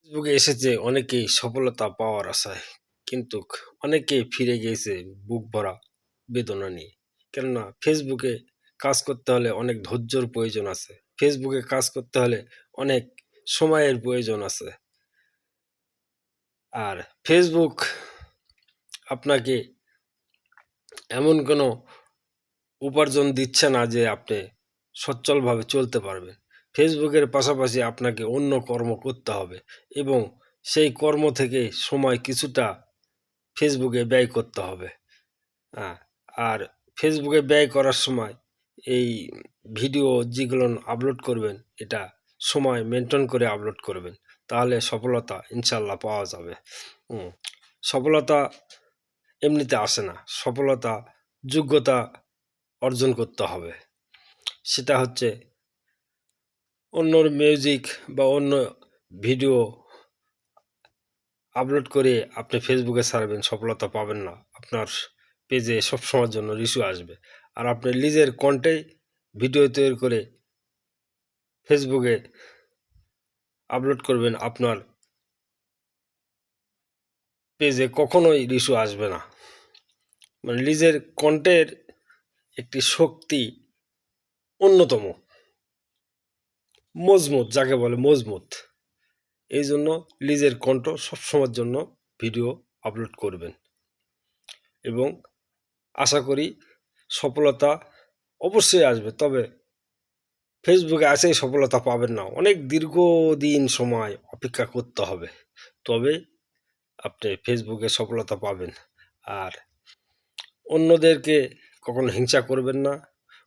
ফেসবুকে এসেছে অনেকেই সফলতা পাওয়ার আশায়, কিন্তু অনেকেই ফিরে গিয়েছে বুক ভরা বেদনা নিয়ে। কেননা ফেসবুকে কাজ করতে হলে অনেক ধৈর্যর প্রয়োজন আছে, ফেসবুকে কাজ করতে হলে অনেক সময়ের প্রয়োজন আছে। আর ফেসবুক আপনাকে এমন কোনো উপার্জন দিচ্ছে না যে আপনি সচ্ছলভাবে চলতে পারবেন। ফেসবুকের পাশাপাশি আপনাকে অন্য কর্ম করতে হবে এবং সেই কর্ম থেকে সময় কিছুটা ফেসবুকে ব্যয় করতে হবে। হ্যাঁ, আর ফেসবুকে ব্যয় করার সময় এই ভিডিও যেগুলো আপলোড করবেন, এটা সময় মেনটেন করে আপলোড করবেন, তাহলে সফলতা ইনশাল্লাহ পাওয়া যাবে। সফলতা এমনিতে আসে না, সফলতা যোগ্যতা অর্জন করতে হবে। সেটা হচ্ছে অন্যর মিউজিক বা অন্য ভিডিও আপলোড করে আপনি ফেসবুকে ছাড়বেন, সফলতা পাবেন না। আপনার পেজে সবসময়ের জন্য রিস্যু আসবে। আর আপনি নিজের কন্টে ভিডিও তৈরি করে ফেসবুকে আপলোড করবেন, আপনার পেজে কখনোই রিস্যু আসবে না। মানে নিজের কন্টের একটি শক্তি অন্যতম, মজবুত, যাকে বলে মজবুত। এই জন্য নিজের কণ্ঠ সবসময়ের জন্য ভিডিও আপলোড করবেন এবং আশা করি সফলতা অবশ্যই আসবে। তবে ফেসবুকে আসেই সফলতা পাবেন না, অনেক দীর্ঘদিন সময় অপেক্ষা করতে হবে, তবে আপনি ফেসবুকে সফলতা পাবেন। আর অন্যদেরকে কখনো হিংসা করবেন না,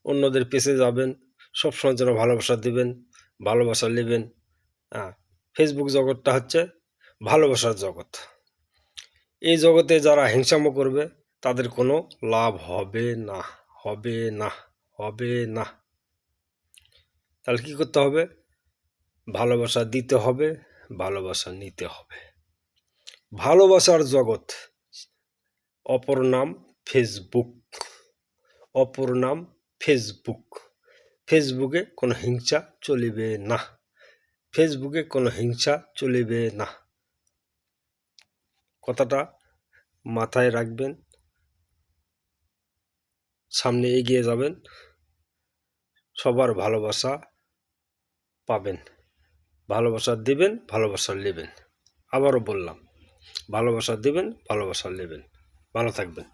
অন্যদের পেছে যাবেন, সবসময় যেন ভালোবাসা দিবেন, ভালোবাসা নেবেন। হ্যাঁ, ফেসবুক জগৎটা হচ্ছে ভালোবাসার জগৎ। এই জগতে যারা হিংসামো করবে তাদের কোনো লাভ হবে না, হবে না, হবে না। তাহলে কী করতে হবে? ভালোবাসা দিতে হবে, ভালোবাসা নিতে হবে। ভালোবাসার জগৎ, অপর নাম ফেসবুক, অপর নাম ফেসবুক। ফেসবুকে কোনো হিংসা চলিবে না, ফেসবুকে কোনো হিংসা চলিবে না। কথাটা মাথায় রাখবেন, সামনে এগিয়ে যাবেন, সবার ভালোবাসা পাবেন, ভালোবাসা দেবেন, ভালোবাসা নেবেন। আবারও বললাম, ভালোবাসা দেবেন, ভালোবাসা নেবেন। ভালো থাকবেন।